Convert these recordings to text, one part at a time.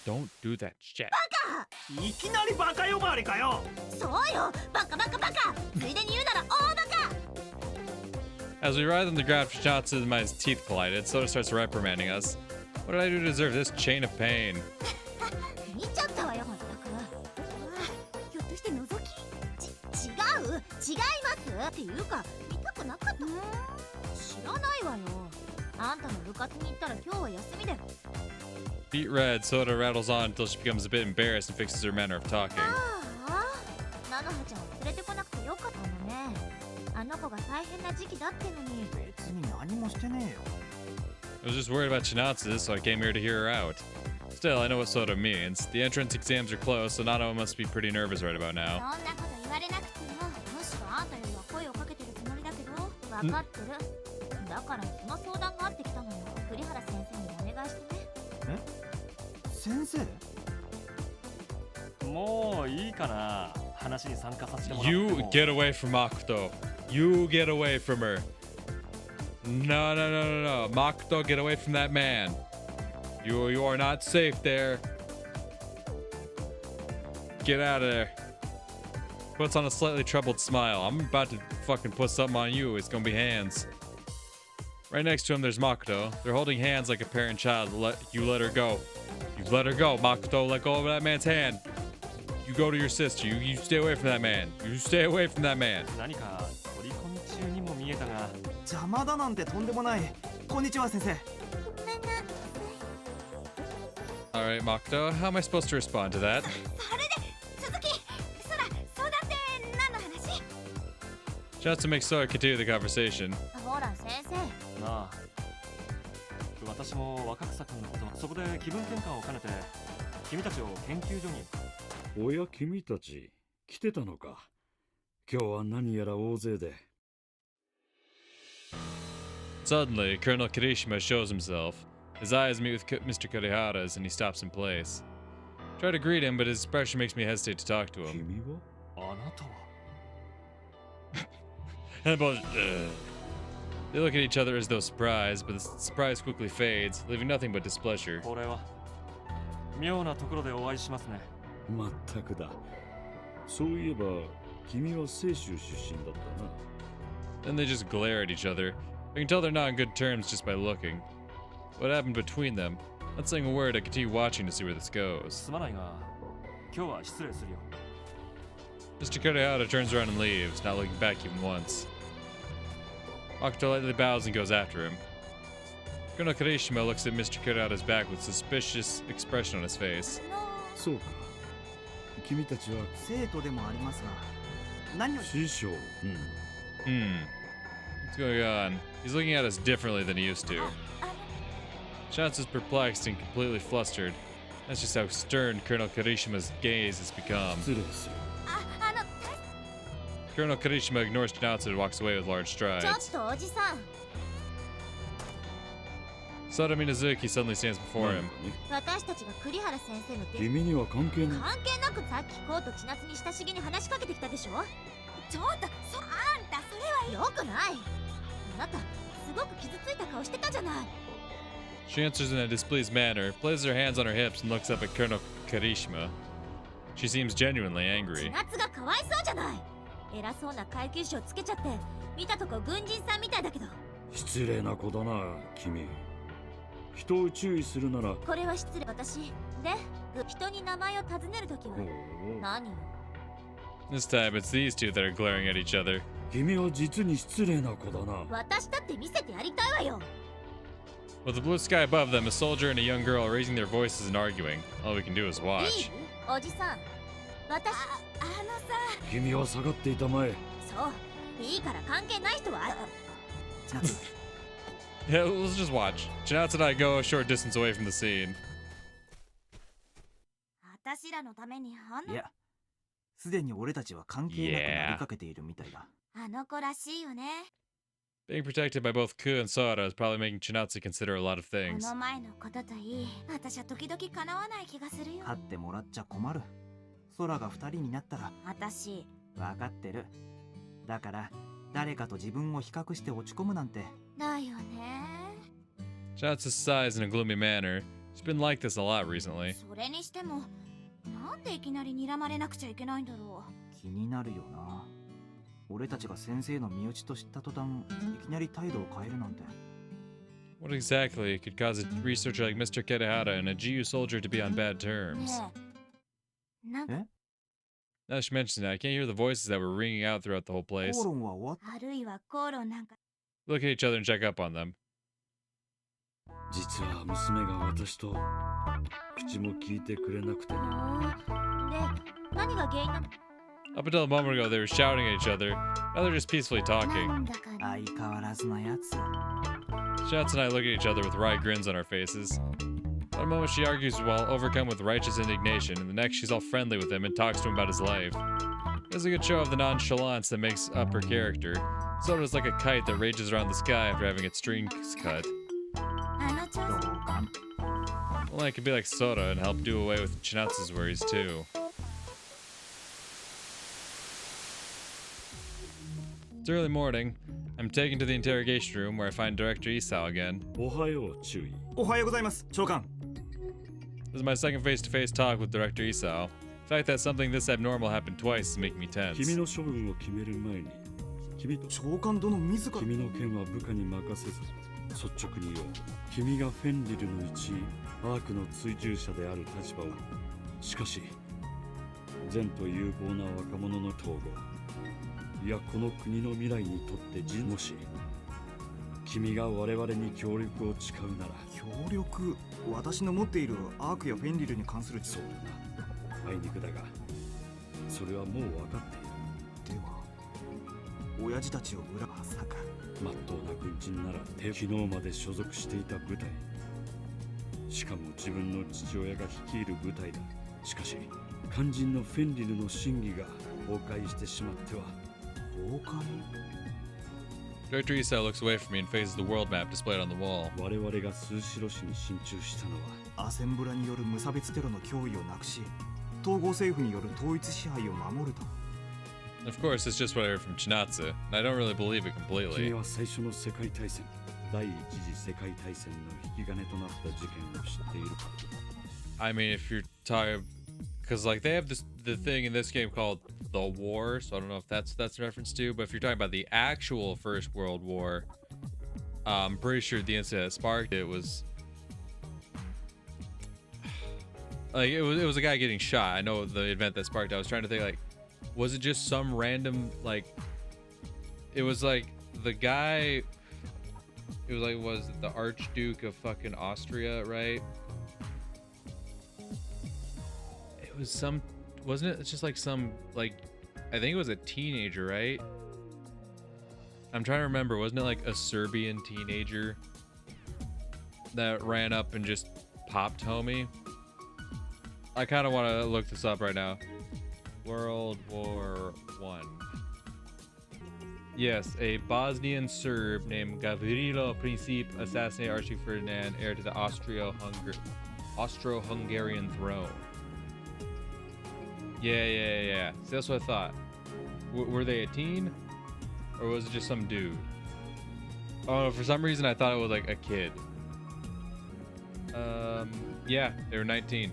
Don't do that shit. いきなりバカ呼ばわりかよ。そうよ、バカバカバカ。ついでに言うなら大バカ。 As we writhe on the ground, Chinatsu and my teeth collided. Soda starts reprimanding us. What did I do to deserve this chain of pain? 見ちゃったわよ、まったく。ひょっとして覗き？違う、違いますっていうか、見たくなかった。知らないわよ。あんたの部活に行ったら今日は休みだよ。 Beat red, Soda rattles on until she becomes a bit embarrassed and fixes her manner of talking. 菜の葉ちゃんを連れてこなくてよかったのね。あの子が大変な時期だってのに。別に何もしてねえよ。 I was just worried about Chinatsu, so I came here to hear her out. Still, I know what Soda means. The entrance exams are close, so Nano must be pretty nervous right about now. そんなこと言われなくても、むしろあんたよりは声をかけてるつもりだけど、分かってる。だからその相談があってきたのよ。栗原先生にお願いしてね。え？先生？もういいかな。話に参加させてもらっても。 You get away from Makoto. You get away from her. No, no, no, no, no. Makoto, get away from that man. You are not safe there. Get out of there. Puts on a slightly troubled smile. I'm about to fucking put something on you. It's gonna be hands. Right next to him, there's Makoto. They're holding hands like a parent child. You let her go. You let her go. Makoto, let go of that man's hand. You go to your sister. You stay away from that man. You stay away from that man. 何か取り込み中にも見えたが、邪魔だなんてとんでもない。こんにちは先生。ごめんな。 Alright, Makoto, how am I supposed to respond to that? それで続き、そら、相談って何の話？ Chinatsu makes Soda continue the conversation. ほら先生。なあ。私も若草君のこと、そこで気分転換を兼ねて君たちを研究所に。おや君たち来てたのか。今日は何やら大勢で。 Suddenly, Colonel Kirishima shows himself. His eyes meet with Mr. Kurihara's and he stops in place. Try to greet him, but his expression makes me hesitate to talk to him. 君は？あなたは。 And both, they look at each other as though surprised, but the surprise quickly fades, leaving nothing but displeasure. これは妙なところでお会いしますね。まったくだ。そういえば君は清州出身だったな。 Then they just glare at each other. I can tell they're not on good terms just by looking. What happened between them? Not saying a word, I continue watching to see where this goes. すまないが、今日は失礼するよ。 Mr. Kurihara turns around and leaves, not looking back even once. Makoto lightly bows and goes after him. Colonel Kirishima looks at Mr. Kurihara's back with suspicious expression on his face. そうか。君たちは生徒でもありますが、何を。師匠。What's going on? He's looking at us differently than he used to. Chinatsu's perplexed and completely flustered. That's just how stern Colonel Kirishima's gaze has become. 失礼する。Colonel Kirishima ignores Chinatsu and walks away with large ちょっ strides. とおじさん。 Soda Minazuki suddenly stands before him. 私たちが栗原先生の弟子。君には関係ない。関係なくさっきコウと千夏に親しげに話しかけてきたでしょ。ちょっとあんたそれはよくない。あなたすごく傷ついた顔してたじゃない。 She answers in a displeased manner, places her hands on her hips, and looks up at Colonel Kirishima. She seems genuinely 千 angry. 夏がかわいそうじゃない。偉そうな階級章つけちゃって見たとこ軍人さんみたいだけど。失礼な子だな君。人を注意するなら。これは失礼。私で人に名前を尋ねるときは何よ。 This time, it's these two that are glaring at each other. 君は実に失礼な子だな。私だって見せてやりたいわよ。 With the blue sky above them, a soldier and a young girl are raising their voices and arguing. All we can do is いい watch. おじさん。私さ。君は下がっていたまえ。そういいから関係ない人は。 Yeah, let's just watch. Chinatsu and I go a short distance away from the scene. 私らのためにいや、すでに俺たちは関係なくなりかけているみたいだ。あの子らしいよね。 Being protected by both Kou and Soda is probably making Chinatsu consider a lot of こ things. の前のことといい、私は時々叶わない気がするよ。勝ってもらっちゃ困る。空が二人になったら。私分かってる。だから誰かと自分を比較して落ち込むなんて。だよね。 Chinatsu sighs in a gloomy manner. She's been like this a lot recently. それにしてもなんでいきなり睨まれなくちゃいけないんだろう。気になるよな。俺たちが先生の身内と知った途端いきなり態度を変えるなんて。 What exactly could cause a researcher like Mr. Ketehara and a GU soldier to be on bad terms? なんか Now that she mentions it, I can't hear the voices that were ringing out throughout the whole place. 口論は終わっあるいは口論なんか Look at each other and check up on them. 実は娘が私と口も聞いてくれなくてね。で何が原因なの Up until a moment ago, they were shouting at each other. Now they're just peacefully な talking. んだか相変わらずなやつ。 Shouts and I look at each other with wry grins on our faces. One moment she argues while overcome with righteous indignation, and the next she's all friendly with him and talks to him about his life. It's a good show of the nonchalance that makes up her character. Soda's like a kite that rages around the sky after having its strings cut. あの調同査 感。 Well, I could be like Soda and help do away with Chinatsu's worries too. It's early morning. I'm taken to the interrogation room where I find Director Isao again. おはよう、注意。おはようございます長官。 This is my second face-to-face talk with Director Isao. The fact that something this abnormal happened twice is making me tense. 君の処分を決める前に、長官殿自ら。君の件は部下に任せず、率直に言おう。君がフェンリルの一員、アークの追従者である立場を。しかし、善と有望な若者の統合。いや、この国の未来にとってもし、君が我々に協力を誓うなら。協力。私の持っているアークやフェンリルに関する知そうだな。あいにくだが、それはもう分かっている。では、親父たちを裏まさか。まっとうな軍人なら昨日まで所属していた部隊。しかも自分の父親が率いる部隊だ。しかし、肝心のフェンリルの真偽が崩壊してしまっては。崩壊。 Director Isao looks away from me and faces the world map displayed on the wall. 我々が数代市に進駐したのはアセンブラによる無差別テロの脅威をなくし、統合政府による統一支配を守ると。 Of course, it's just what I heard from Chinatsu, and I don't really believe it 君 completely. は最初の世界大戦、第一次世界大戦の引き金となった事件を知っているか。 I mean, if you're talking, because like they have the thing in this game called the War, so I don't know if that's a reference to, but if you're talking about the actual First World War, I'm pretty sure the incident that sparked it was like it was a guy getting shot. I know the event that sparked it. I was trying to think like, was it just some random like? It was like the guy. It was like was it the Archduke of fucking Austria, right? It was some, wasn't it? It's just like some like, I think it was a teenager, right? I'm trying to remember. Wasn't it like a Serbian teenager that ran up and just popped homie? I kind of want to look this up right now. World War One. Yes, a Bosnian Serb named Gavrilo Princip assassinated Archduke Ferdinand, heir to the Austro-Hungarian throne. Yeah. See, that's what I thought. Were they a teen? Or was it just some dude? Oh, for some reason I thought it was like a kid. Yeah, they were 19.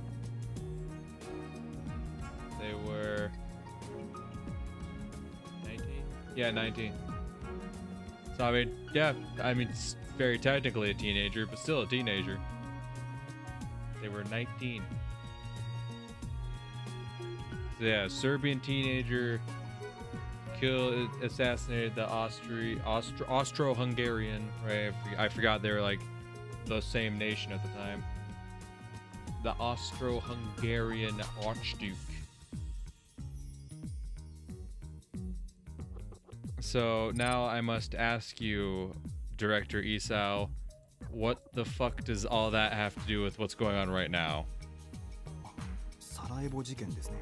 They were 19? Yeah, 19. So I mean, yeah, I mean, it's very technically a teenager, but still a teenager. They were 19. So yeah, Serbian teenager assassinated the Austro-Hungarian, right? I forgot they were like the same nation at the time. The Austro-Hungarian Archduke. So now I must ask you, Director Isao, what the fuck does all that have to do with what's going on right now? サラエボ事件ですね。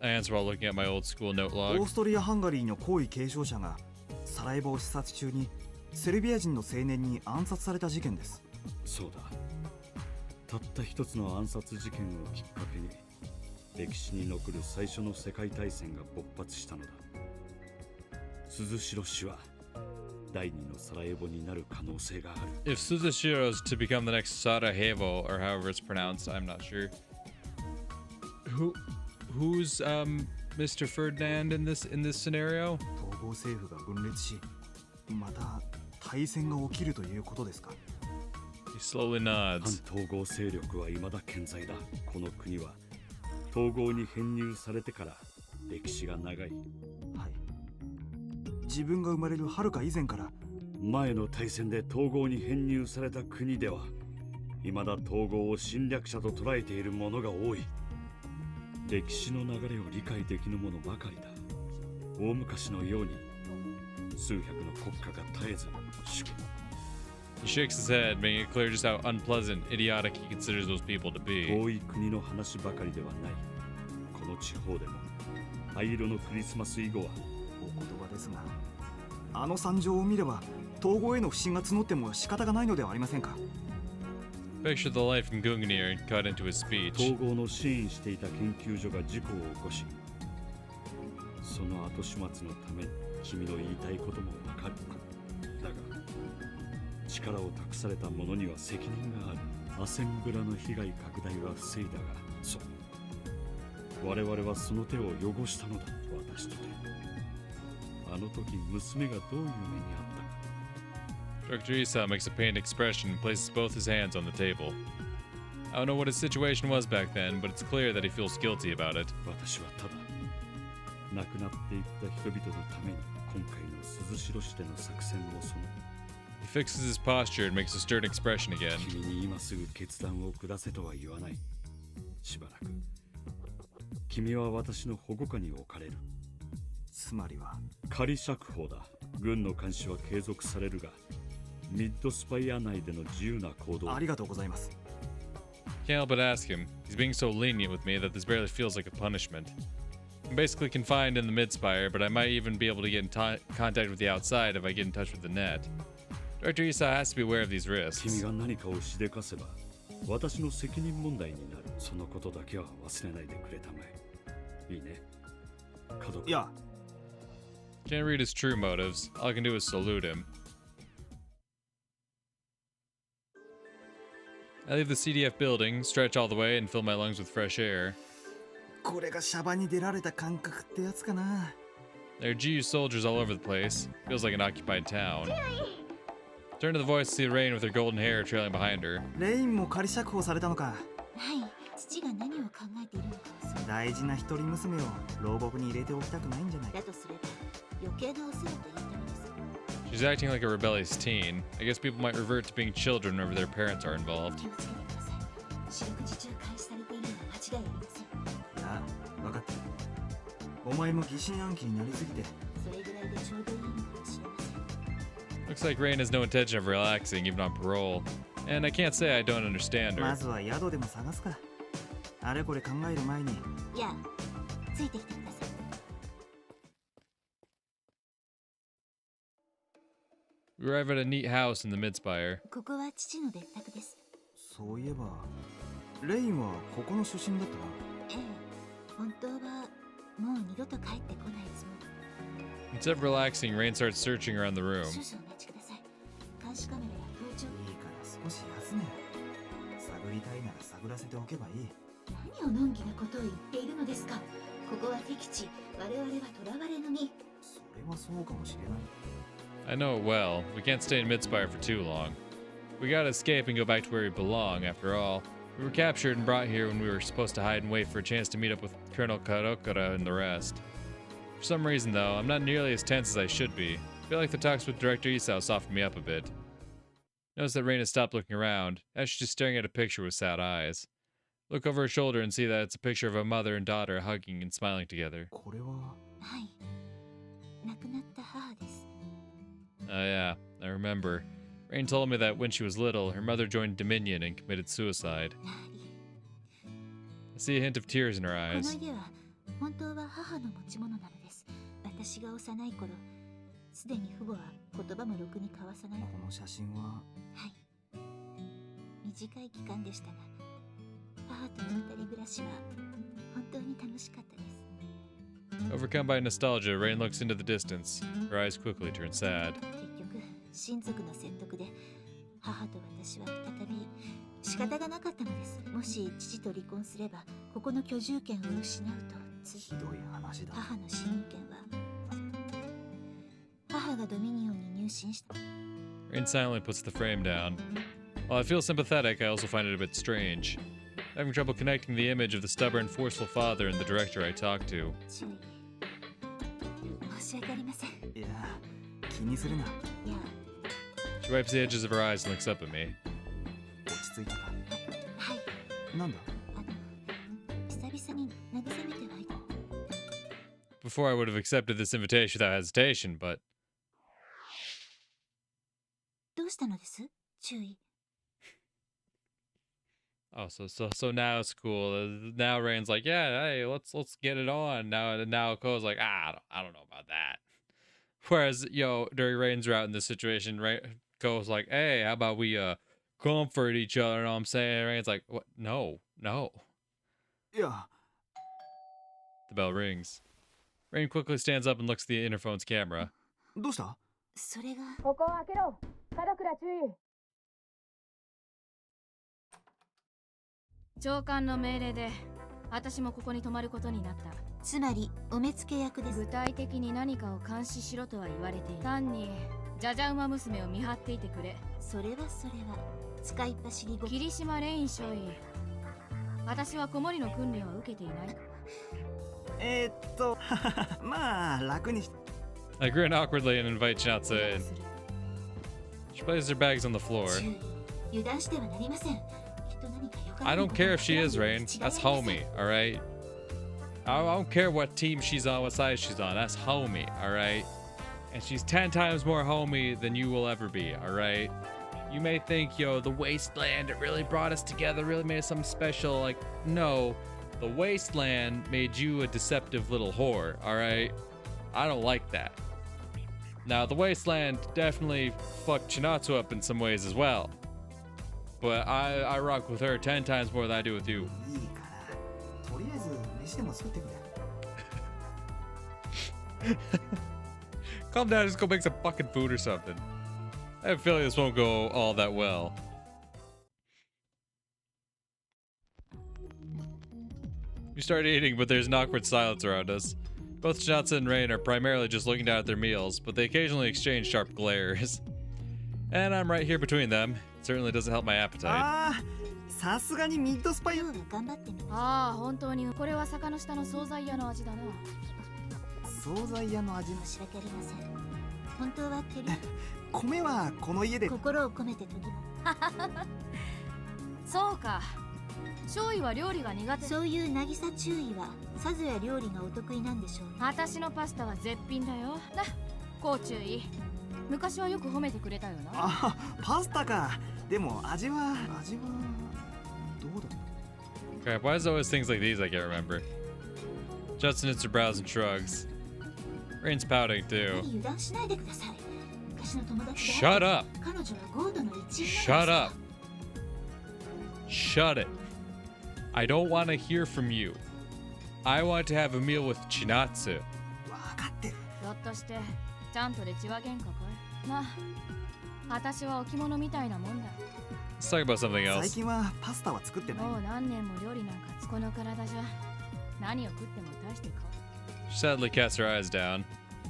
I answer while looking at my old school note オ log. ーストリア・ハンガリーの皇位継承者がサラエボを視察中にセルビア人の青年に暗殺された事件です。そうだ。たった一つの暗殺事件をきっかけに歴史に残る最初の世界大戦が勃発したのだ。鈴代氏は第二のサラエボになる可能性がある。 If Suzushiro's to become the next Sarajevo, or however it's pronounced, I'm not sure. Who's Mr. Ferdinand in this scenario? 統合政府が分裂し、また大戦が起きるということですか。 He slowly 反 nods. 統合勢力は未だ健在だ。この国は統合に編入されてから歴史が長い。はい。自分が生まれるはるか以前から。前の大戦で統合に編入された国では未だ統合を侵略者と捉えている者が多い。歴史の流れを理解できぬ者ばかりだ。大昔のように数百の国家が絶えず主権。 He shakes his head, making it clear just how unpleasant, idiotic he considers those people to be. 遠い国の話ばかりではない。この地方でも灰色のクリスマス以後は。お言葉ですが、あの惨状を見れば統合への不信が募っても仕方がないのではありませんか。 Picture the light from Gungnir cut into his speech. 統合の支援していた研究所が事故を起こし、その後始末のために君の言いたいこともわかる。だが力を託された者には責任がある。アセンブラの被害拡大は防いだが、そう、我々はその手を汚したのだ。私とてあの時娘がどういう目にあったか。 Dr. Isa makes a pained expression and places both his hands on the table. I don't know what his situation was back then, but it's clear that he feels guilty about it. 私はただ亡くなっていった人々のために今回の鈴代市での作戦をHe fixes his posture and makes a stern expression again. 君に今すぐ決断を下せとは言わない。しばらく君は私の保護下に置かれる。つまりは仮釈放だ。軍の監視は継続されるが、ミッドスパイア内での自由な行動。ありがとうございます。 Can't help but ask him. He's being so lenient with me that this barely feels like a punishment. I'm basically confined in the Midspire, but I might even be able to get in contact with the outside if I get in touch with the net. Dr. Isa has to be aware of these 君 risks. が何かをしでかせば私の責任問題になる。そのことだけは忘れないでくれたまえ。いいね。家族。いや、 Can't read his true motives. All I can do is salute him. I leave the CDF building, stretch all the way, and fill my lungs with fresh air. これがシャバに出られた感覚ってやつかな。 There are GU soldiers all over the place. Feels like an occupied town. Turn to the voice to see Rain with her golden hair trailing behind her. レインも仮釈放されたのか。はい、父が何を考えているのかを大事な一人娘を牢獄に入れておきたくないんじゃない。だとすれば余計なお世話と言ったのです。 She's acting like a rebellious teen. I guess people might revert to being children whenever their parents are involved. 気をつけてください。四六時中監視されているのは間違いありません。ああ、分かった。お前も疑心暗鬼になりすぎて。それぐらいでちょうどいいのかもしれません。 Looks like Rain has no intention of relaxing, even on parole. And I can't say I don't understand ま her. ずは宿でも探すか。あれこれ考える前に。いや、ついてきてください。We arrive at a neat house in the Midspire. ここは父の別宅です。そういえば、レインはここの出身だったな。ええ、本当はもう二度と帰ってこないつもり。 Instead of relaxing, Rain starts searching around the room. 少々お待ちください。監視カメラや盗聴。いいから少し休め。探りたいなら探らせておけばいい。何をのんきなことを言っているのですか。ここは敵地、我々は囚われの身。それはそうかもしれない。 I know it well. We can't stay in Midspire for too long. We gotta escape and go back to where we belong, after all. We were captured and brought here when we were supposed to hide and wait for a chance to meet up with Colonel Karokara and the rest. For some reason, though, I'm not nearly as tense as I should be. I feel like the talks with Director Isao softened me up a bit. Notice that Rain has stopped looking around, as she's just staring at a picture with sad eyes. Look over her shoulder and see that it's a picture of a mother and daughter hugging and smiling together. これは。はい。亡くなった母です。 Oh yeah, I remember. Rain told me that when she was little, her mother joined Dominion and committed suicide. はい。 I see a hint of tears in her この eyes. 家は本当は母の持ち物なのです。私が幼い頃、すでに父母は言葉もろくに交わさない。この写真は。はい。短い期間でしたが、母との二人暮らしは本当に楽しかったです。 Overcome by nostalgia, Rain looks into the distance. Her eyes quickly turn sad. 結局、親族の説得で母と私は再び仕方がなかったのです。もし父と離婚すればここの居住権を失うとひどい話だ。母の市民権は母がドミニオンに入信した。 Rain silently puts the frame down. While I feel sympathetic, I also find it a bit strange. I'm having trouble connecting the image of the stubborn, forceful father and the director I talk to. 注意。申し訳ありません。いいや、気にするな。や、 She wipes the edges of her eyes and looks up at me. 落ち着いたか。はい。なんだ。久々に慰めてはいた。 Before I would have accepted this invitation without hesitation, but どうしたのです？注意。 oh, so now it's cool. Now Rain's like, yeah, hey, let's get it on. Now Kou's like, I don't know about that. Whereas, during Rain's route in this situation, Kou's like, hey, how about we comfort each other? You know what I'm saying? Rain's like, what? No. いや、 The bell rings. Rain quickly stands up and looks at the interphone's camera. どうした？それが。ここを開けろ。門倉注意。長官の命令で私もここに泊まることになった。つまりお目付け役です。具体的に何かを監視しろとは言われている。単にじゃじゃ馬娘を見張っていてくれ。それは使いっ走りご。霧島レイン少尉、私は子守の訓練を受けていない。まあ楽にし。 I grin awkwardly and invite Chinatsu in. She places her bags on the floor. 注意。油断してはなりません。きっと何かよから I ぬ don't ことが care if she is, 絡んでい Rain. るに違い That's ありません。 homie, alright? I don't care what team she's on, what side she's on. That's homie, alright? And she's 10 times more homie than you will ever be, alright? You may think, the wasteland, it really brought us together, really made us something special. Like, no, the wasteland made you a deceptive little whore, alright? I don't like that. Now, the wasteland definitely fucked Chinatsu up in some ways as well. But I rock with her 10 times more than I do with you. いいから。とりあえず飯でも作ってくれ。Calm down, just go make some fucking food or something. I have a feeling this won't go all that well. We start eating, but there's an awkward silence around us. Both Chinatsu and Rain are primarily just looking down at their meals, but they occasionally exchange sharp glares. And I'm right here between them. It certainly doesn't help my appetite. ああ、さすがにミッドスパイ。今日は頑張ってみます。ああ、本当にこれは坂の下の惣菜屋の味だな。惣菜屋の味。申し訳ありません。本当は照り米はこの家で。心を込めて研ぎます。そうか。少尉は料理が苦手。そういう渚注意はさぞや料理がお得意なんでしょうね。私のパスタは絶品だよ。な、こう注意。昔はよく褒めてくれたよな。あ、パスタか。でも味はどうだった？ Crap, why is it always things like these I can't remember? Judson knits her brows and shrugs. Rain's pouting や too. はり油断しないでください。昔の友達で Shut up! 彼女はゴードの一員 Shut up! Shut it! I don't want to hear from you. I want to have a meal with Chinatsu. わかってる。ひょっとしてちゃんとで血は喧嘩かい？まあ、私は置物みたいなもんだ。Let's talk about something 最 else. 近はパスタは作ってない。もう何年も料理なんかこの体じゃ何を食っても大して変わ She sadly casts her eyes down.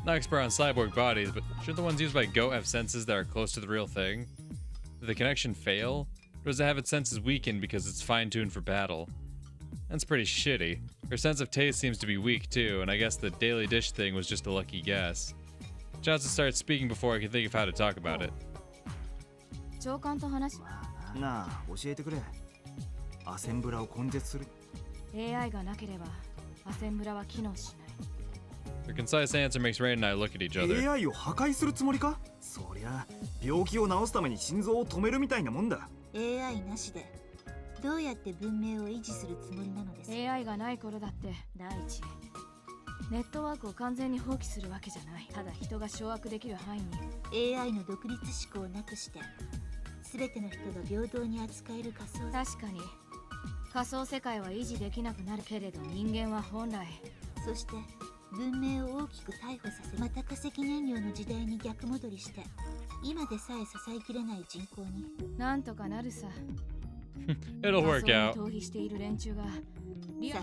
Not expert on cyborg bodies, but shouldn't the ones used by Goat have senses that are close to the real thing? Did the connection fail? Or does it have its senses weakened because it's fine-tuned for battle? That's pretty shitty. Her sense of taste seems to be weak too, and I guess the daily dish thing was just a lucky guess. Johnson starts speaking before I can think of how to talk about it. 長官と話なあ、教えてくれ。アセンブラを根絶する。AI がなければアセンブラは機能しない。 Her concise answer makes Rain and I look at each other. AI を破壊するつもりか？そりゃ病気を治すために心臓を止めるみたいなもんだ。 AI なしでどうやって文明を維持するつもりなのですか？ AI がない頃だって第一ネットワークを完全に放棄するわけじゃない。ただ人が掌握できる範囲に AI の独立思考をなくして全ての人が平等に扱える仮想。確かに仮想世界は維持できなくなるけれど人間は本来そして文明を大きく逮捕させまた化石燃料の時代に逆戻りして今でさえ支えきれない人口に。なんとかなるさ。 It'll work 仮想 out. に逃避している連中がさ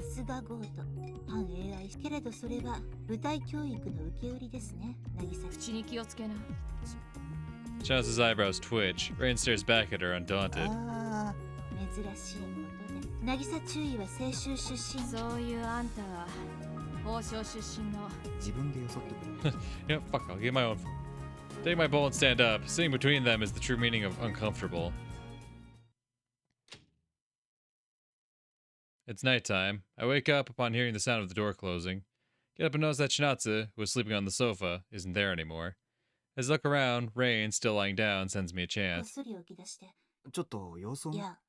すがゴート。反 AI けれどそれは舞台教育の受け売りですね、渚。口に気をつけな。 Chinatsu's eyebrows twitch. Rain stares back at her, undaunted. ああ、珍しいことで。渚注意は青州出身。そういうあんたは王将出身の。自分でよそってくれ。 You know, fuck, I'll get my own. Take my bowl and stand up. Sitting between them is the true meaning of uncomfortable. It's nighttime. I wake up upon hearing the sound of the door closing. Get up and notice that Chinatsu, who was sleeping on the sofa, isn't there anymore. As I look around, Rain, still lying down, sends me a こっ chant. そり起き出して。ちょっと様子を見。いや、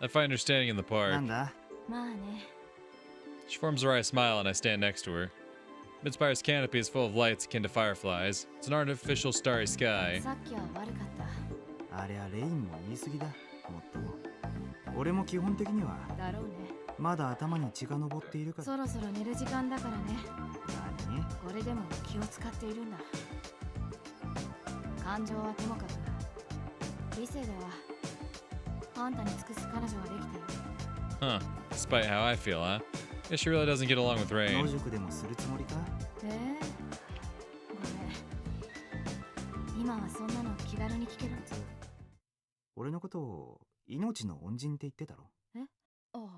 I find her standing in the な park. んだ。まあね。 She forms a wry smile and I stand next to her. Midspire's canopy is full of lights akin to fireflies. It's an artificial starry sky. さっきは悪かった。あれはレインも言い過ぎだ。もっとも。俺も基本的にはだろうね。まだ頭に血が上っているから。そろそろ寝る時間だからね。何？これでも気を使っているんだ。感情はともかく理性ではあんたに尽くす彼女はできたよ。 Huh. Despite how I feel, huh? Guess she really doesn't get along with 野 Rain. 宿でもするつもりか？ごめん。今はそんなの気軽に聞ける。俺のことを命の恩人って言ってたろ？おう。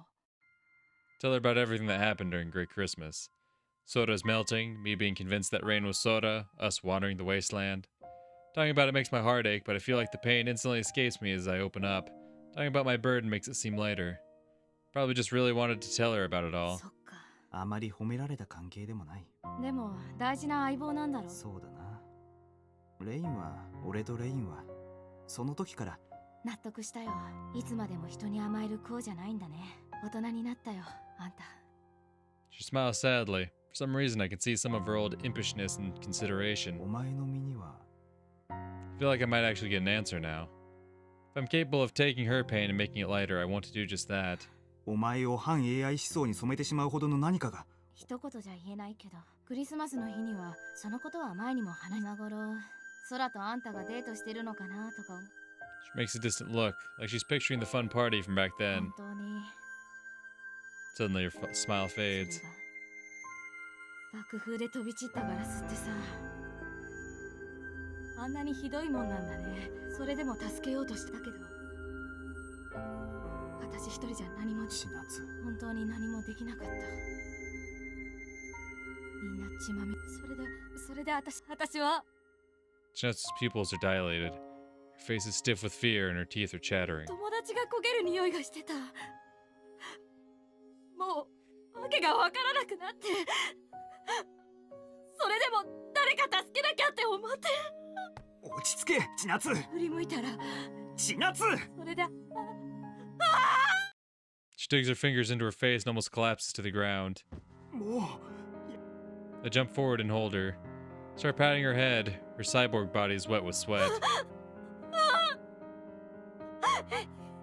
Tell her about everything that happened during Great Christmas. Soda's melting, me being convinced that Rain was Soda, us wandering the wasteland. Talking about it makes my heart ache, but I feel like the pain instantly escapes me as I open up. Talking about my burden makes it seem lighter. Probably just really wanted to tell her about it all. そっか。あまり褒められた関係でもない。でも大事な相棒なんだろ。そうだな。レインは、俺とレインは、その時から。納得したよ。いつまでも人に甘える子じゃないんだね。大人になったよ、あんた。 She smiles sadly. For some reason, I can see some of her old impishness and consideration. お前の身には。I feel like I might actually get an answer now. If I'm capable of taking her pain and making it lighter, I want to do just that. お前を反 AI 思想に染めてしまうほどの何かが。一言じゃ言えないけど、クリスマスの日にはそのことは前にも話した頃、空とあんたがデートしてるのかなとか。 She makes a distant look, like she's picturing the fun party from back then. 本当に。 Suddenly, her smile fades. 爆風で飛び散ったガラスってさ、あんなにひどいもんなんだね。それでも助けようとしたけど、私一人じゃ何も。千夏。本当に何もできなかった。みんな血まみ。それで私は。 Chinatsu's pupils are dilated. Her face is stiff with fear and her teeth are chattering. 友達が焦げる匂いがしてた。もうわけがわからなくなって、それでも誰か助けなきゃって思って。落ち着け、千夏。振り向いたら、千夏。それで。 She digs her fingers into her face and almost collapses to the ground. もう。 I jump forward and hold her. Start patting her head. Her cyborg body is wet with sweat.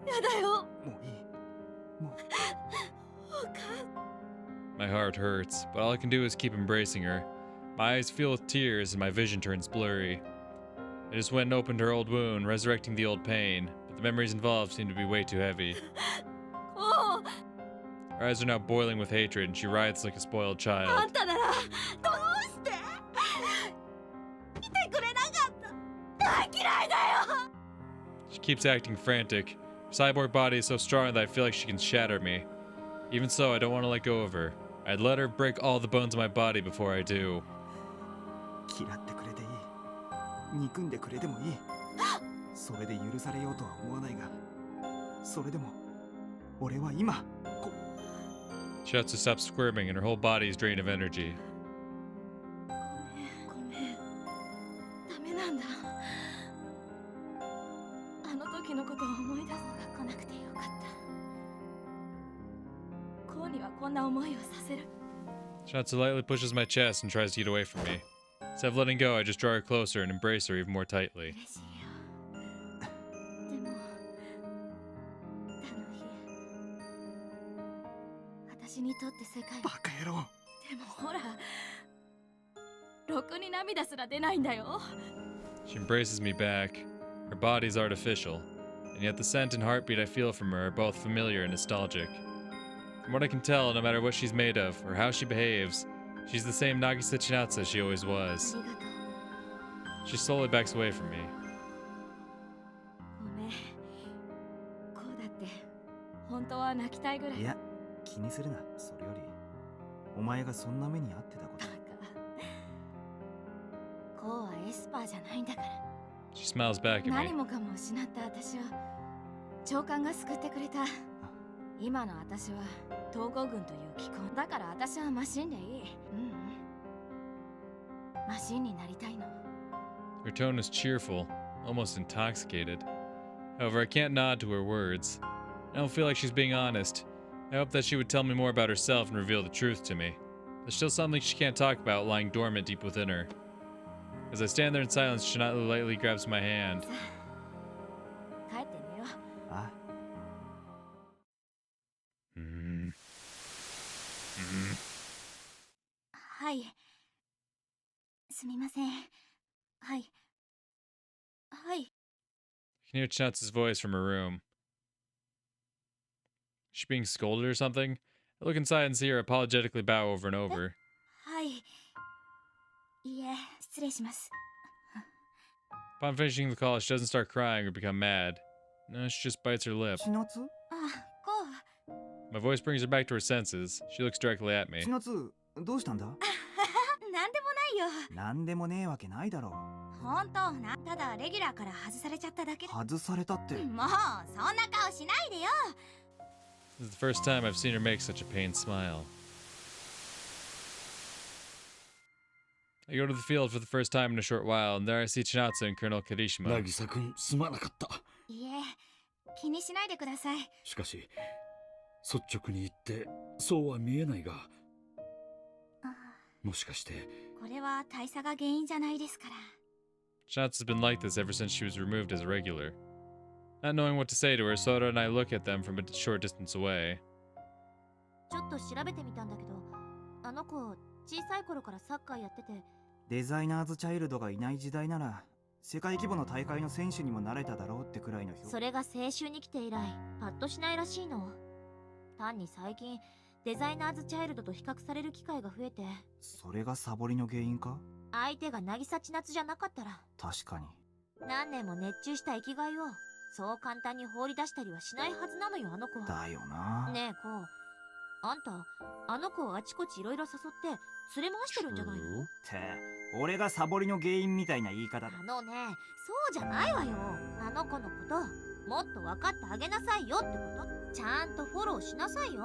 やだよ。もういい。もう。 My heart hurts, but all I can do is keep embracing her. My eyes fill with tears and my vision turns blurry. I just went and opened her old wound, resurrecting the old pain, but the memories involved seem to be way too heavy. こう。 Her eyes are now boiling with hatred, and she writhes like a spoiled あ child. んたならどうして見てくれなかった。大嫌いだよ。 She keeps acting frantic. Her cyborg body is so strong that I feel like she can shatter me. Even so, I don't want to let go of her. I'd let her break all the bones of my body before I do. 嫌ってくれていい。憎んでくれてもいい。それで許されようとは思わないが、それでも俺は今。 Chinatsu stops squirming, and her whole body is drained of energy. ごめん。ダメなんだ。あの時のことを思い出すのが来なくてよかった。こうにはこんな思いをさせる。 Chinatsu lightly pushes my chest and tries to get away from me. Instead of letting go, I just draw her closer and embrace her even more tightly. 嬉しいよ。でも、あの日、私にとって世界は。バカ野郎。でもほら、ろくに涙すら出ないんだよ。 She embraces me back. Her body's artificial, and yet the scent and heartbeat I feel from her are both familiar and nostalgic. From what I can tell, no matter what she's made of or how she behaves, she's the same Nagisa Chinatsu she always あ was. りがとう。 She slowly backs away from me. ごめん。こうだって本当は泣きたいぐらい。いや気にするな。それよりお前がそんな目に遭ってたこと。こうはエスパーじゃないんだから。 She smiles back at 何 me. もかも失った私を長官が救ってくれた。今の私は統合軍という機構だから私はマシンでいい。マシンになりたいの。 Her tone is cheerful, almost intoxicated. However, I can't nod to her words. I don't feel like she's being honest. I hope that she would tell me more about herself and reveal the truth to me. There's still something she can't talk about lying dormant deep within her. As I stand there in silence, Chinatsu lightly grabs my hand. 帰って寝よう。あ はい。すみません。はい。はい。 I can hear Chinatsu's voice from her room. Is she being scolded or something? I look inside and see her apologetically bow over and over. はい。いいえ、失礼します。 Upon finishing the call, she doesn't start crying or become mad. No, she just bites her lip. 千夏あ、こう。 My voice brings her back to her senses. She looks directly at me. 千夏どうしたんだ。なんでもないよ。なんでもねえわけないだろほんとな。ただレギュラーから外されちゃっただけで。外されたって。もうそんな顔しないでよ。 This is the first time I've seen her make such a pained smile. I go to the field for the first time in a short while, and there I see Chinatsu and Colonel Kirishima. 渚君すまなかった。いえ、気にしないでください。しかし率直に言ってそうは見えないが、もしかしてこれは大佐が原因じゃないですから。 Chinatsu's been like this ever since she was removed as a regular. Not knowing what to say to her, Sora and I look at them from a short distance away. ちょっと調べてみたんだけど、あの子小さい頃からサッカーやってて。デザイナーズチャイルドがいない時代なら世界規模の大会の選手にもなれただろうってくらいのそれが青春に来て以来パッとしないらしいの。単に最近デザイナーズチャイルドと比較される機会が増えて。それがサボりの原因か。相手が渚千夏じゃなかったら。確かに。何年も熱中した生きがいをそう簡単に放り出したりはしないはずなのよ、あの子。だよな。ねえ、こうあんたあの子をあちこちいろいろ誘って連れ回してるんじゃないの？って俺がサボりの原因みたいな言い方だ。あのね、そうじゃないわよ。あの子のこともっと分かってあげなさいよってこと。ちゃんとフォローしなさいよ。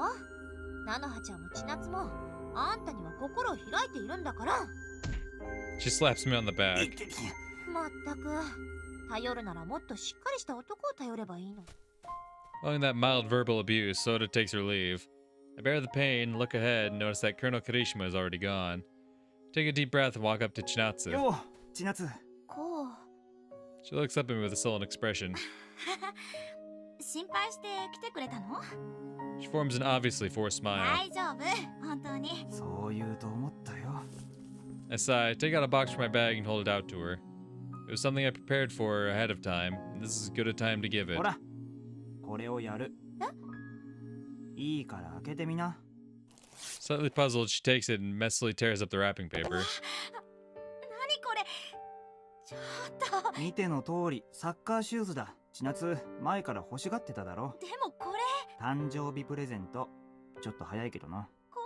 菜の葉ちゃんも千夏もあんたには心を開いているんだから。 She slaps me on the back. まったく頼るならもっとしっかりした男を頼ればいいの。 Following that mild verbal abuse, Soda takes her leave. I bear the pain, look ahead, and notice that Colonel Kirishima is already gone. Take a deep breath and walk up to Chinatsu. よう千夏。こう She looks up at me with a sullen expression. 心配して来てくれたの？ She forms an obviously forced smile. 大丈夫、本当に。そう言うと思ったよ。 I sigh, take out a box from my bag and hold it out to her. It was something I prepared for her ahead of time, and this is as good a time to give it. ほらこれをやる。いいから開けてみな。 Slightly puzzled, she takes it and messily tears up the wrapping paper. 何これ、ちょっと。見ての通りサッカーシューズだ。千夏前から欲しがってただろ。でもこれ誕生日プレゼント。ちょっと早いけどな。こ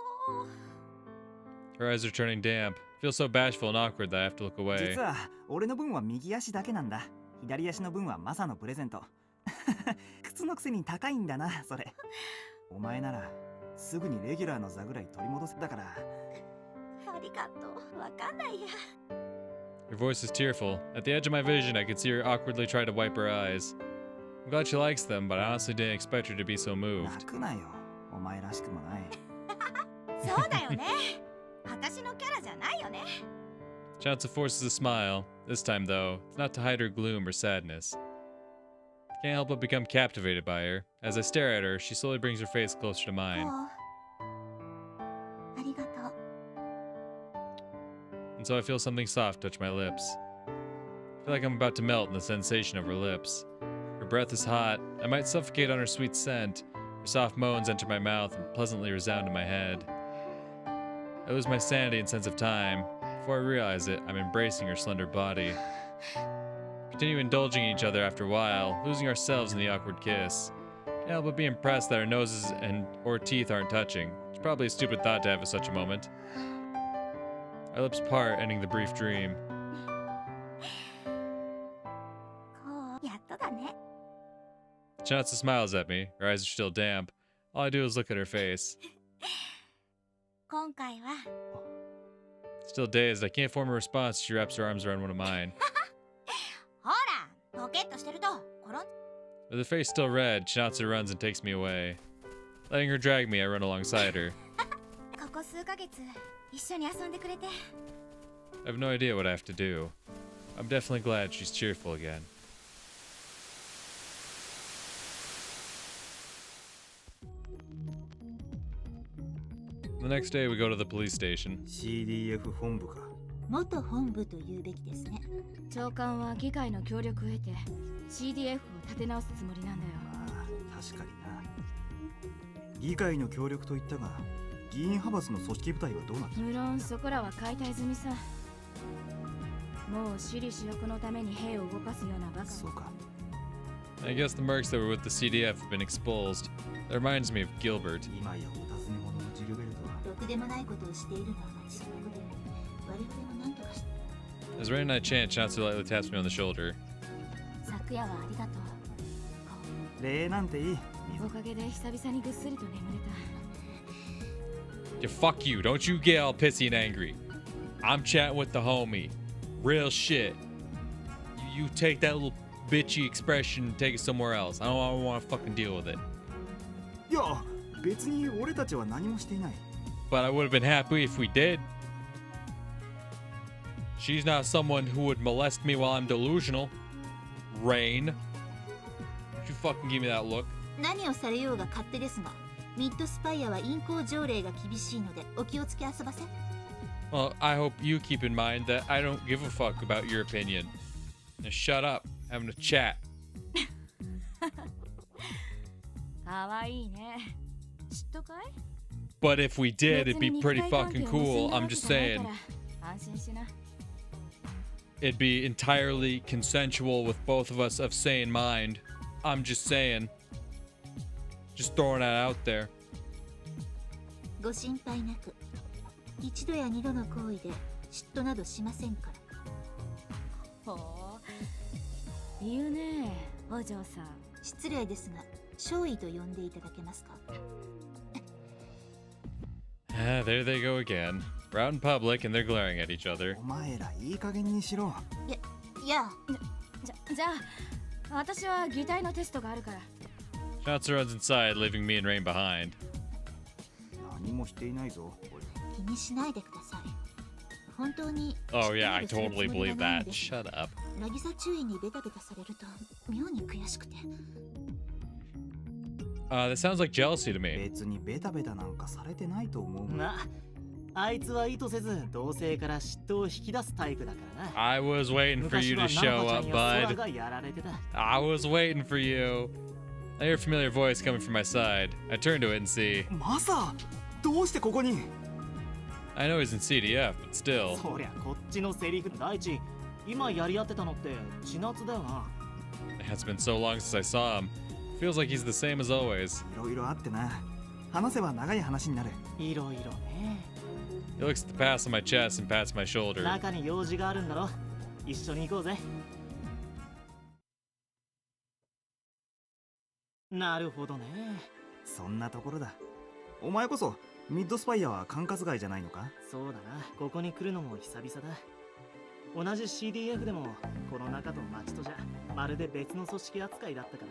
う Her eyes are turning damp. I feel so bashful and awkward that I have to look away. 実は俺の分は右足だけなんだ。左足の分はマサのプレゼント。靴のくせに高いんだなそれ。お前ならすぐにレギュラーの座ぐらい取り戻せだから。ありがとう。わかんないや。 Her voice is tearful. At the edge of my vision, I could see her awkwardly try to wipe her eyes. I'm glad she likes them, but I honestly didn't expect her to be so 泣 moved. くなよ。お前らしくもない。そうだよね。私のキャラじゃないよね。 Chinatsu forces a smile. This time, though, it's not to hide her gloom or sadness. Can't help but become captivated by her. As I stare at her, she slowly brings her face closer to こう mine. ありがとう。and so I feel something soft touch my lips. I feel like I'm about to melt in the sensation of her lips. Her breath is hot. I might suffocate on her sweet scent. Her soft moans enter my mouth and pleasantly resound in my head. I lose my sanity and sense of time. Before I realize it, I'm embracing her slender body. We continue indulging each other after a while, losing ourselves in the awkward kiss. Can't help but be impressed that our noses or teeth aren't touching. It's probably a stupid thought to have at such a moment. Our lips part, ending the brief dream. こうやっとだね。 Chinatsu smiles at me. Her eyes are still damp. All I do is look at her face. 今回は Still dazed, I can't form a response. She wraps her arms around one of mine. ほら、ポケッとしてると転ん With her face still red, Chinatsu runs and takes me away. Letting her drag me, I run alongside her. ここ数ヶ月一緒に遊んでくれて I have no idea what I have to do. I'm definitely glad she's cheerful again. The next day, we go to the police station. CDF 本部か。元本部と言うべきですね。長官は議会の協力を得て CDF を立て直すつもりなんだよ。ああ、確かにな。議会の協力と言ったが、議員派閥の組織部隊はどうなった？無論そこらは解体済みさ。もう私利私欲のために兵を動かすようなバカ。そうか。I guess the mercs that were with the CDF have been exposed. That reminds me of Gilbert. 今やお尋ね者のジルベルトは。ろくでもないことをしているのは間違いなくて、我々も何とかして。 As Rain and I chant, Chinatsu lightly taps me on the shoulder. 昨夜はありがとう。礼なんていい。おかげで久々にぐっすりと眠れた。 Yeah, fuck you. Don't you get all pissy and angry. I'm chatting with the homie. Real shit. You take that little bitchy expression and take it somewhere else. I don't want to fucking deal with it. いや、別に俺たちは何もしていない。 But I would have been happy if we did. She's not someone who would molest me while I'm delusional. Rain. Don't you fucking give me that look. 何をされようが勝手ですが、ミッドスパイアは淫行条例が厳しいのでお気をつけ遊ばせ。 Well, I hope you keep in mind that I don't give a fuck about your opinion. Now shut up. Having a chat. かわいいね。嫉妬かい？ But if we did, it'd be pretty fucking cool. I'm just saying. 安心しな。 It'd be entirely consensual with both of us of sane mind. I'm just saying. Just throwing that out there. ご心配なく。一度や二度の行為で嫉妬などしませんから。ほう。言うね、お嬢さん。失礼ですが、少尉と呼んでいただけますか。Ah, there they go again. We're out in public and they're glaring at each other. お前らいい加減にしろ。いや、じゃあ、私は擬態のテストがあるから。Chinatsu runs inside, leaving me and Rain behind. 何もしていないぞ。気にしないでください。本当に。Oh yeah, I totally believe that. Shut up. 渚注意にベタベタされると妙に悔しくて。That sounds like jealousy to me. 別にベタベタなんかされてないと思う。まあ、あいつは意図せず同性から嫉妬を引き出すタイプだからな。 I was waiting for you to show up, bud. がやられてた。 I was waiting for you. I hear a familiar voice coming from my side. I turn to it and see. マサ、どうしてここに？ I know he's in CDF, but still. そりゃこっちのセリフ第一、今やり合ってたのって千夏だよな。 It's been so long since I saw him. Feels like he's the same as always. いろいろあってな。話せば長い話になる。いろいろね。 He looks at the pass on my chest and pats my shoulder. 中に用事があるんだろ。一緒に行こうぜ。なるほどね。そんなところだ。お前こそミッドスパイアは管轄外じゃないのか？そうだな。ここに来るのも久々だ。同じ CDF でもこの中と町とじゃまるで別の組織扱いだったか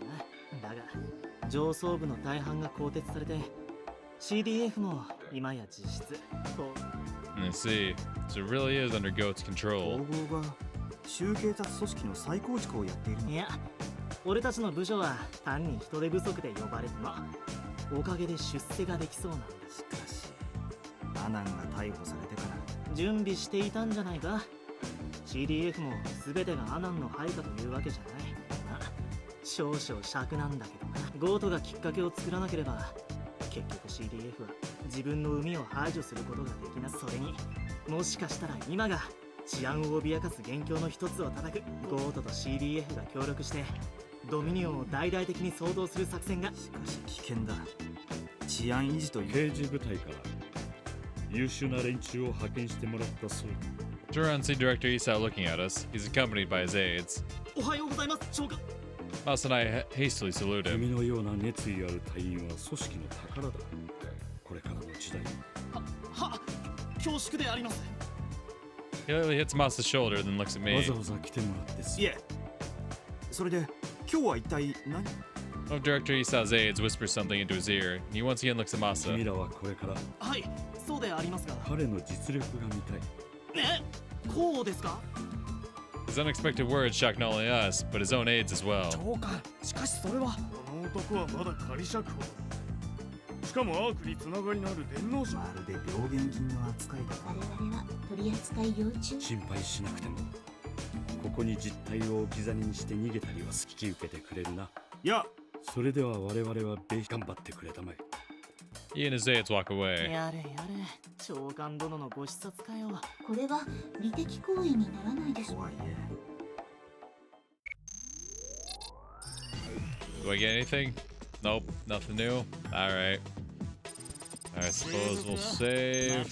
らな。だが上層部の大半が更迭されて CDF も今や実質こう I see. So it really is under GOAT's control. 統合が集警察組織の再構築をやっているの。いや、俺たちの部署は単に人手不足で呼ばれてのおかげで出世ができそうなんだ。しかしアナンが逮捕されてから準備していたんじゃないか。 CDF も全てがアナンの配下というわけじゃない。まあ少々尺なんだけどな。ゴートがきっかけを作らなければ結局 CDF は自分の海を排除することができな。それにもしかしたら今が治安を脅かす元凶の一つを叩く。ゴートと CDF が協力してドミニオンを大々的に掃討する作戦が。しかし危険だ。治安維持という刑事部隊から優秀な連中を派遣してもらったそうだ。 Duran see Director Isao looking at us. He's accompanied by his aides. おはようございます長官。 Us and I hastily salute 君 him. のような熱意ある隊員は組織の宝だ。これからの時代。は恐縮であります。 He literally hits Masa's shoulder, then looks at わ me. ざわざ来てもらってすいえ、それで今日は一体何？ One of Director Isao's aides whispers something into his ear, and he once again looks at 君 Masa. らはこれからはい、そうでありますが。彼の実力が見たい。こうですか？ His unexpected words shock not only us, but his own aides as well. 長官、しかしそれはこの男はまだ仮釈放。しかもアークにつながりのある電脳者。まるで病原菌の扱いだ。我々は取り扱い要注。心配しなくてもここに実態を置き去りにして逃げたりは引き受けてくれるな。いや、それでは我々は頑張ってくれたまえ。 He and his aides walk away. やれやれ、長官殿のご視察かよ。これは利敵行為にならないでしょう。とはいえ Do I get anything? Nope, nothing new. Alright. I suppose we'll save.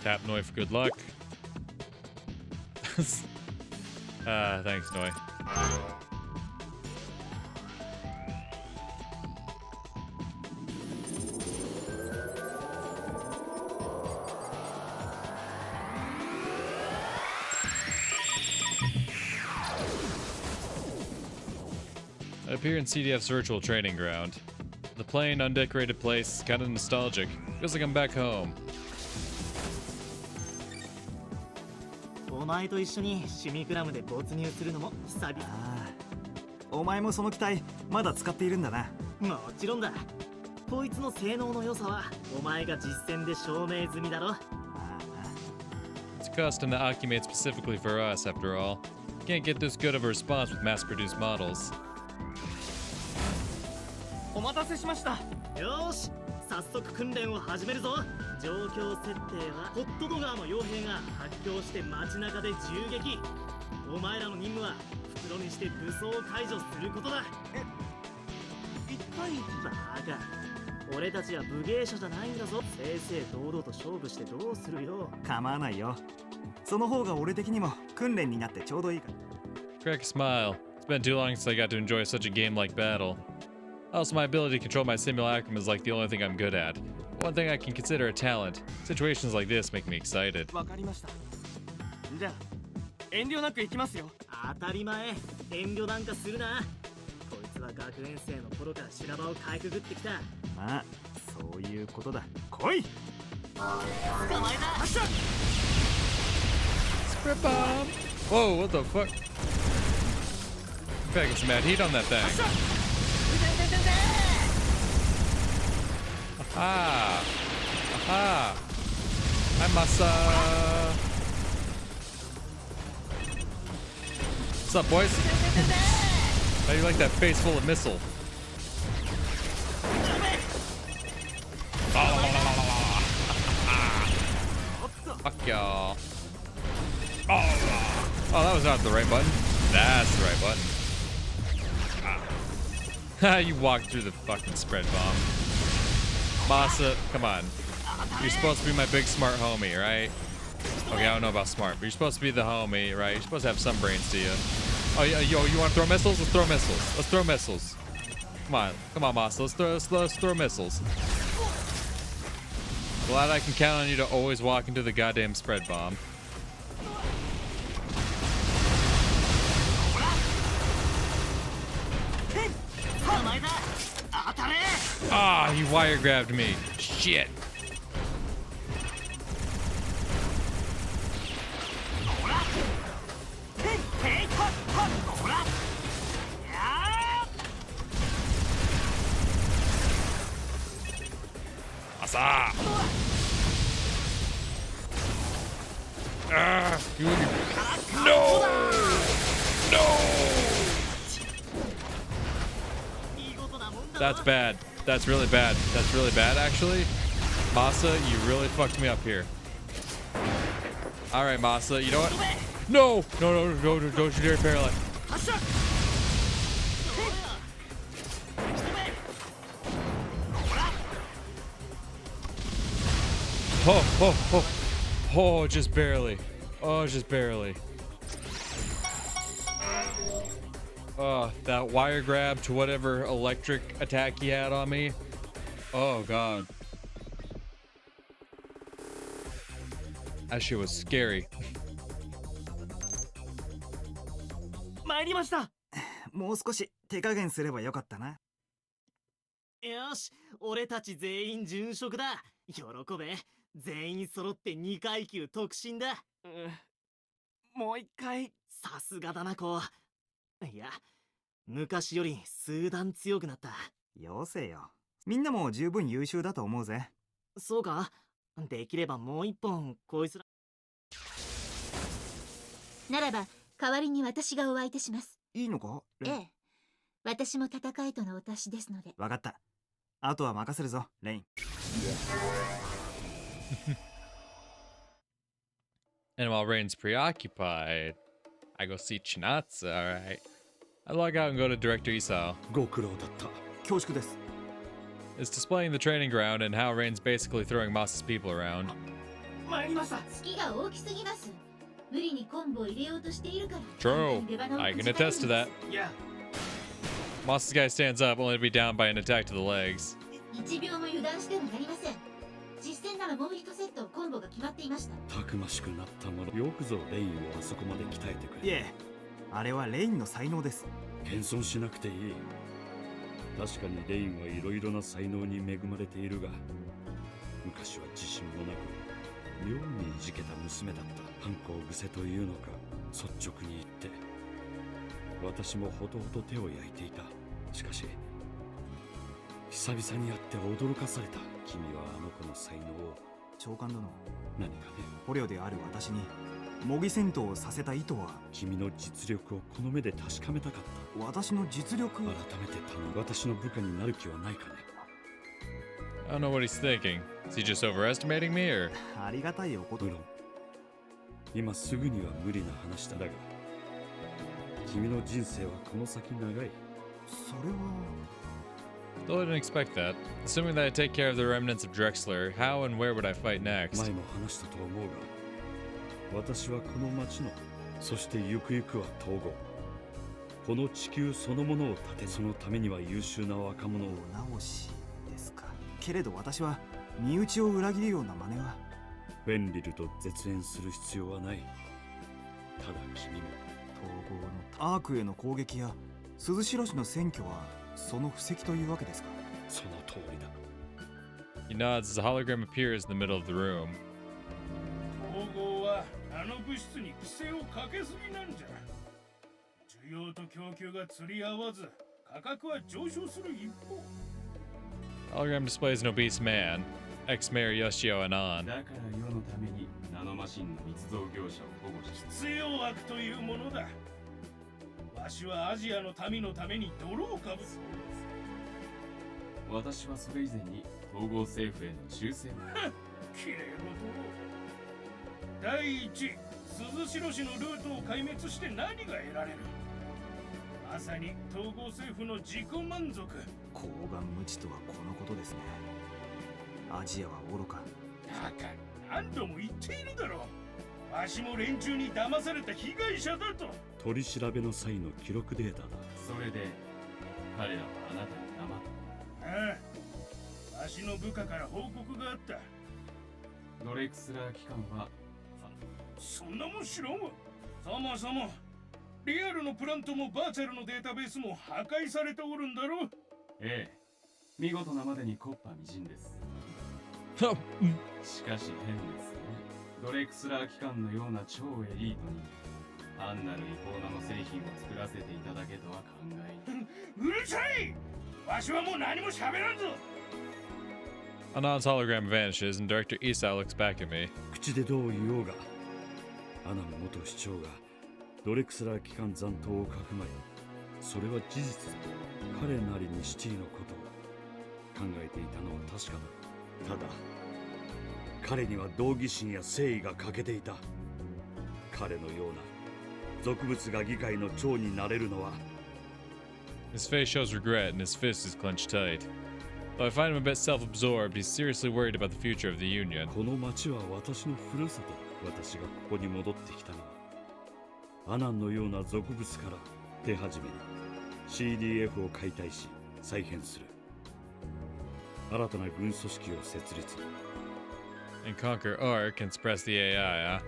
Tap Noi for good luck. Thanks, Noi. I appear in CDF's virtual training ground. The plain, undecorated place is kind of nostalgic. Feels like I'm back home. お前と一緒にシミクラムで没入するのも久々。ああ、お前もその機体まだ使っているんだな。もちろんだ。こいつの性能の良さはお前が実戦で証明済みだろ。まあな。 It's custom that Aki made specifically for us, after all. Can't get this good of a response with mass-produced models. お待たせしました。よーし、早速訓練を始めるぞ。状況設定はホットドガーの傭兵が発狂して街中で銃撃。お前らの任務は袋にして武装を解除することだ。一体バカ、俺たちは武芸者じゃないんだぞ。正々堂々と勝負してどうするよ。構わないよ。その方が俺的にも訓練になってちょうどいいから。 Crack a smile. It's been too long since I got to enjoy such a game-like battle. Also, my ability to control my simulacrum is like the only thing I'm good at. One thing I can consider a talent. Situations like this make me excited. わかりました。じゃあ遠慮なく行きますよ。当たり前。遠慮なんかするな。こいつは学園生の頃から修羅場をかいくぐってきた。まあ、そういうことだ。来い。捕まえた。発射。 Script bomb! Whoa, what the fuck? Gotta get some mad heat on that thing. Aha! Aha! Hi, Masa! What's up, boys? How do you like that face full of missile? Fuck y'all. Oh, that was not the right button. That's the right button. Ah, you walked through the fucking spread bomb. Masa, come on. You're supposed to be my big smart homie, right? Okay, I don't know about smart, but you're supposed to be the homie, right? You're supposed to have some brains to you. Oh, yeah, yo, you want to throw missiles? Let's throw missiles. Let's throw missiles. Come on, Masa. Let's throw missiles. Glad I can count on you to always walk into the goddamn spread bomb. Ah, he wire grabbed me. Shit. Masa! Dude. No! No! That's bad. That's really bad. That's really bad, actually. Masa, you really fucked me up here. All right, Masa, you know what? No! No, don't you dare paralyze. Oh, just barely. Oh, just barely. Oh, that wire grab to whatever electric attack he had on me. Oh, God. That shit was scary. 参りました。もう少し手加減すればよかったな。よし、俺たち全員殉職だ。喜べ。全員揃って2階級特進だ。もう一回。さすがだな、こう。いや、昔より数段強くなった。よせよ。みんなも十分優秀だと思うぜ。そうか？できればもう一本こいつら。ならば代わりに私がお相手します。いいのか？ええ。私も戦いとのお達しですので。わかった。あとは任せるぞ、レイン。And while Rain's preoccupied, I go see Chinatsu, alright. I log out and go to Director Isao. ご苦労だった。恐縮です。It's displaying the training ground and how Rain's basically throwing Masa's people around. 参りました。隙が大きすぎます。無理にコンボを入れようとしているから。 True. I can attest to that. Masa's guy stands up only to be down by an attack to the legs. 1秒も油断してはなりません。実戦ならもう1セットコンボが決まっていました。たくましくなったもの。よくぞレインをあそこまで鍛えてくれ。いえ、あれはレインの才能です。謙遜しなくていい。確かにレインはいろいろな才能に恵まれているが、昔は自信もなく妙にいじけた娘だった。反抗癖というのか、率直に言って私もほとほと手を焼いていた。しかし久々に会って驚かされた。君はあの子の才能を。長官殿、何かね。捕虜である私に模擬戦闘をさせた意図は。君の実力をこの目で確かめたかった。私の実力。改めて頼む。私の部下になる気はないかね。I don't know what he's thinking. Is he just overestimating me or? ありがたいおこと。無論今すぐには無理な話だが、君の人生はこの先長い。それは。Still didn't expect that. Assuming that I take care of the remnants of Drexler, how and where would I fight next? 前も話したと思うが、私はこの町の、そしてゆくゆくは統合、この地球そのものを立て、そのためには優秀な若者を。お直しですか。けれど私は身内を裏切るような真似は。フェンリルと絶縁する必要はない。ただ君も統合のアークへの攻撃や鈴代市の選挙はその布石というわけですか。その通りだ。 He nods as a hologram appears in the middle of the room. 統合はあの物質に規制をかけすぎなんじゃ。需要と供給が釣り合わず、価格は上昇する一方。Hologram displays an obese man, ex-mayor Yoshio Anon. だから世のためにナノマシンの密造業者を保護し、必要悪というものだ。わしはアジアの民のために泥をかぶす。私はそれ以前に統合政府への忠誠を。きれいな泥。第一、鈴代氏のルートを壊滅して何が得られる。まさに統合政府の自己満足。高顔無知とはこのことですね。アジアは愚か。だから何度も言っているだろう。わしも連中に騙された被害者だと。取り調べの際の記録データだ。それで彼らはあなたに黙った。ああ、わしの部下から報告があった。ドレクスラー機関はそんなもん知らんわ。そもそもリアルのプラントもバーチャルのデータベースも破壊されておるんだろう。ええ、見事なまでに木っ端みじんです。しかし変ですね。ドレクスラー機関のような超エリートに単なる違法なの製品を作らせていただけとは考えうるさい。わしはもう何も喋らんぞ。Anand's hologram vanishes, and Director Isao looks back at me. 口でどう言おうが、アナン元市長がドレクスラー機関残党をかくまい、それは事実だ。彼なりにシティのことを考えていたのは確かだ。ただ彼には道義心や誠意が欠けていた。彼のような俗物が議会の長になれるのは。 His face shows regret, and his fist is clenched tight. Though I find him a bit self-absorbed, he's seriously worried about the future of the Union. この町は私のふるさと。私がここに戻ってきたのはアナンのような俗物から手始めに CDF を解体し再編する。新たな軍組織を設立。 And conquer Ark and suppress the AI, huh?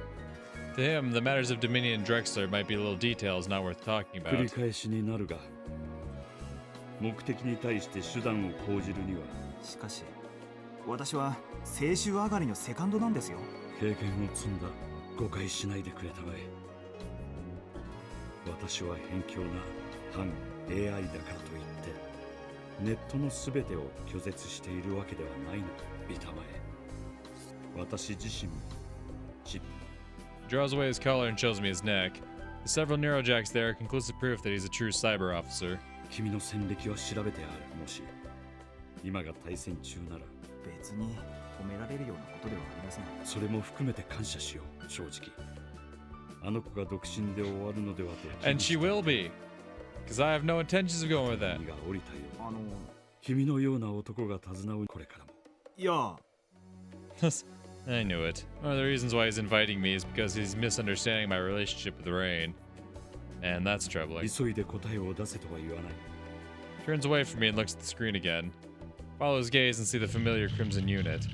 To him, the matters of Dominion and Drexler might be little details not worth talking 繰り about. 返しになるが、目的に対して手段を講じるにはしかし私は青州上がりのセカンドなんですよ。経験を積んだ。誤解しないでくれたまえ。私は偏境な反 AI だからといってネットの全てを拒絶しているわけではないの。見たまえ。私自身もチップ。 He draws away his collar and shows me his neck. The several neurojacks there are conclusive proof that he's a true cyber officer. 君の戦歴は調べてある。もし今が対戦中なら別に褒められるようなことではありません。それも含めて感謝しよう。正直あの子が独身で終わるのではと。 And she will be, because I have no intentions of going with that. 君が降りたよ。君のような男が訪なうこれからも。いや I knew it. One of the reasons why he's inviting me is because he's misunderstanding my relationship with Rain. And that's troubling. 急いで答えを出せとは言わない。 Turns away from me and looks at the screen again. Follow his gaze and see the familiar crimson unit.